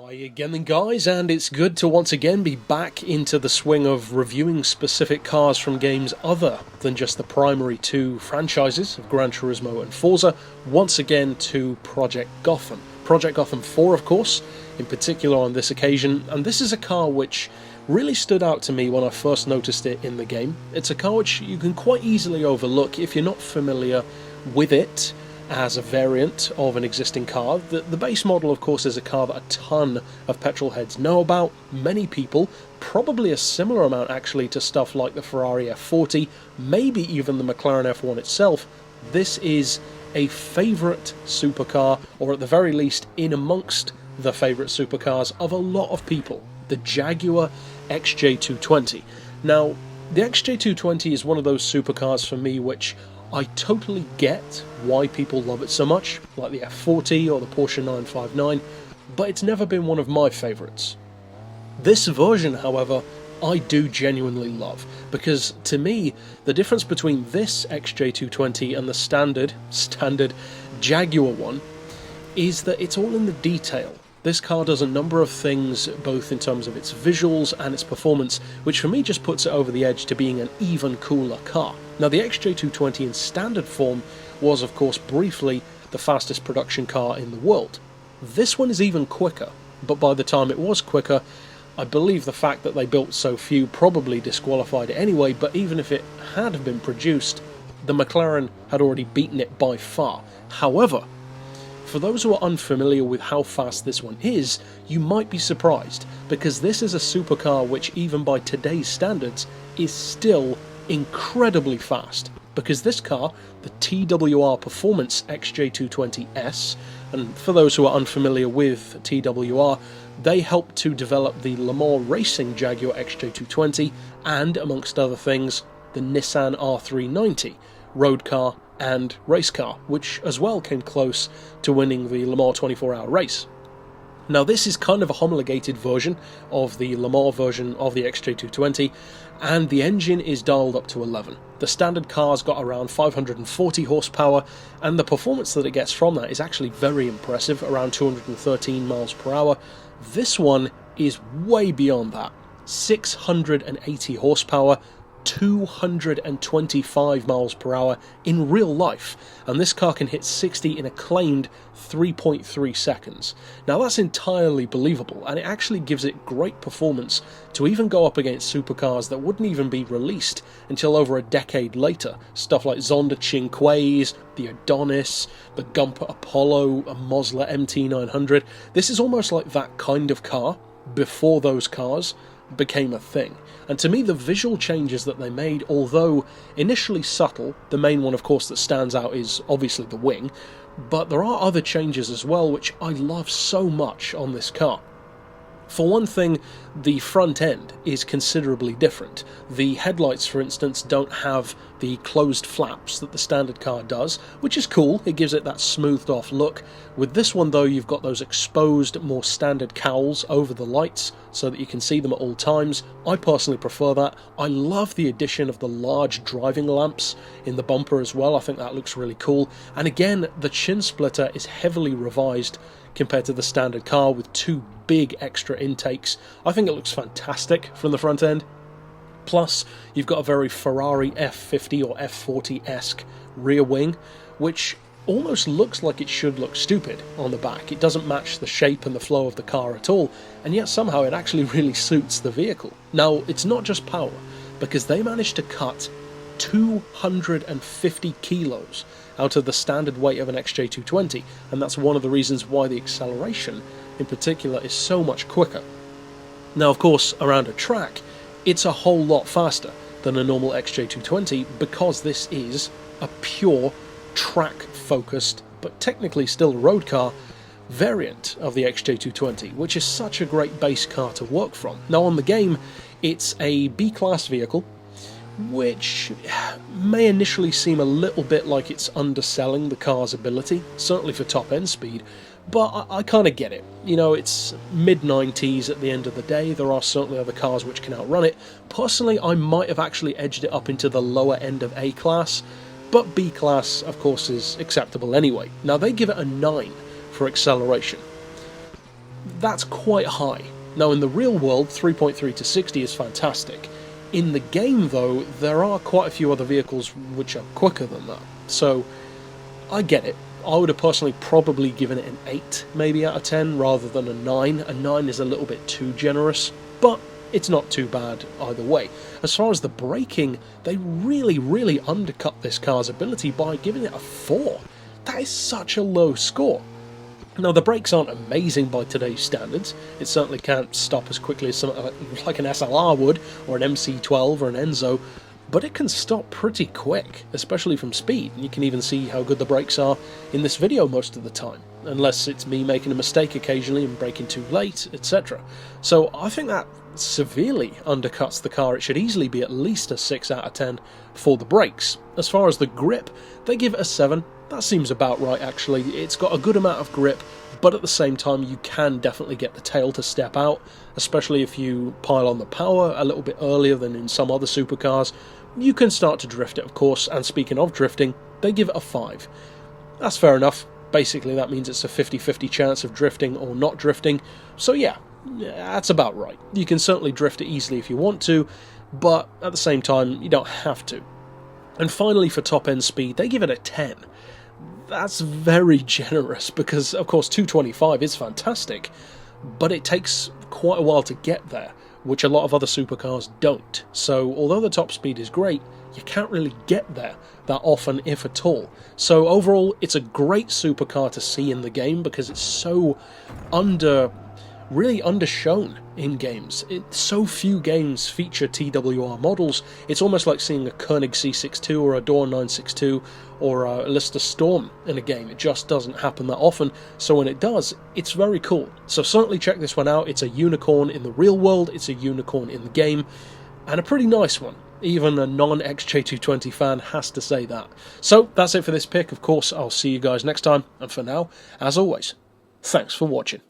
Hi again then guys, and it's good to once again be back into the swing of reviewing specific cars from games other than just the primary two franchises of Gran Turismo and Forza, once again to Project Gotham. Project Gotham 4 of course, in particular on this occasion, and this is a car which really stood out to me when I first noticed it in the game. It's a car which you can quite easily overlook if you're not familiar with it as a variant of an existing car. The base model, of course, is a car that a ton of petrol heads know about. Many people, probably a similar amount actually to stuff like the Ferrari F40, maybe even the McLaren F1 itself. This is a favourite supercar, or at the very least in amongst the favourite supercars of a lot of people, the Jaguar XJ220. Now, the XJ220 is one of those supercars for me which I totally get why people love it so much, like the F40 or the Porsche 959, but it's never been one of my favourites. This version, however, I do genuinely love, because to me, the difference between this XJ220 and the standard Jaguar one is that it's all in the detail. This car does a number of things, both in terms of its visuals and its performance, which for me just puts it over the edge to being an even cooler car. Now, the XJ220 in standard form was, of course, briefly the fastest production car in the world. This one is even quicker, but by the time it was quicker, I believe the fact that they built so few probably disqualified it anyway, but even if it had been produced, the McLaren had already beaten it by far. However, for those who are unfamiliar with how fast this one is, you might be surprised, because this is a supercar which, even by today's standards, is still incredibly fast. Because this car, the TWR Performance XJ220S, and for those who are unfamiliar with TWR, they helped to develop the Le Mans Racing Jaguar XJ220 and, amongst other things, the Nissan R390 road car and race car, which as well came close to winning the Le Mans 24-hour race. Now, this is kind of a homologated version of the Le Mans version of the XJ220, and the engine is dialed up to 11. The standard car's got around 540 horsepower, and the performance that it gets from that is actually very impressive, around 213 miles per hour. This one is way beyond that. 680 horsepower, 225 miles per hour in real life, and this car can hit 60 in a claimed 3.3 seconds. Now, that's entirely believable, and it actually gives it great performance to even go up against supercars that wouldn't even be released until over a decade later. Stuff like Zonda Cinque's, the Adonis, the Gumper Apollo, a Mosler MT900. This is almost like that kind of car before those cars became a thing. And to me, the visual changes that they made, although initially subtle, the main one of course that stands out is obviously the wing, but there are other changes as well which I love so much on this car. For one thing, the front end is considerably different. The headlights, for instance, don't have the closed flaps that the standard car does, which is cool. It gives it that smoothed off look. With this one though, you've got those exposed, more standard cowls over the lights so that you can see them at all times. I personally prefer that. I love the addition of the large driving lamps in the bumper as well. I think that looks really cool. And again, the chin splitter is heavily revised compared to the standard car with two big extra intakes. I think it looks fantastic from the front end. Plus, you've got a very Ferrari F50 or F40-esque rear wing, which almost looks like it should look stupid on the back. It doesn't match the shape and the flow of the car at all, and yet somehow it actually really suits the vehicle. Now, it's not just power, because they managed to cut 250 kilos out of the standard weight of an XJ220, and that's one of the reasons why the acceleration in particular is so much quicker. Now, of course, around a track, it's a whole lot faster than a normal XJ220 because this is a pure track-focused, but technically still a road car, variant of the XJ220, which is such a great base car to work from. Now, on the game, it's a B-class vehicle, which may initially seem a little bit like it's underselling the car's ability, certainly for top-end speed, but I kind of get it. You know, it's mid-90s at the end of the day. There are certainly other cars which can outrun it. Personally, I might have actually edged it up into the lower end of A-class, but B-class, of course, is acceptable anyway. Now, they give it a 9 for acceleration. that's quite high. Now in the real world, 3.3 to 60 is fantastic. In the game though, there are quite a few other vehicles which are quicker than that, so I get it. I would have personally probably given it an 8 maybe out of 10 rather than a 9. A 9 is a little bit too generous, but it's not too bad either way. As far as the braking, they really undercut this car's ability by giving it a 4. That is such a low score. Now the brakes aren't amazing by today's standards. It certainly can't stop as quickly as something like an SLR would, or an MC12 or an Enzo, but it can stop pretty quick, especially from speed. And you can even see how good the brakes are in this video most of the time, unless it's me making a mistake occasionally and braking too late, etc. So I think that severely undercuts the car. It should easily be at least a 6 out of 10 for the brakes. As far as the grip, they give it a 7. That seems about right actually. It's got a good amount of grip, but at the same time you can definitely get the tail to step out, especially if you pile on the power a little bit earlier than in some other supercars. You can start to drift it, of course, and speaking of drifting, they give it a 5. That's fair enough. Basically that means it's a 50-50 chance of drifting or not drifting, so yeah, that's about right. You can certainly drift it easily if you want to, but at the same time you don't have to. And finally for top end speed, they give it a 10. That's very generous because of course 225 is fantastic, but it takes quite a while to get there, which a lot of other supercars don't. So although the top speed is great, you can't really get there that often, if at all. So overall, it's a great supercar to see in the game because it's so really undershown in games. So few games feature TWR models. It's almost like seeing a Koenig C62 or a Dawn 962 or a Lister Storm in a game. It just doesn't happen that often, so when it does, it's very cool. So certainly check this one out. It's a unicorn in the real world, it's a unicorn in the game, and a pretty nice one. Even a non-XJ220 fan has to say that. So that's it for this pick. Of course, I'll see you guys next time, and for now, as always, thanks for watching.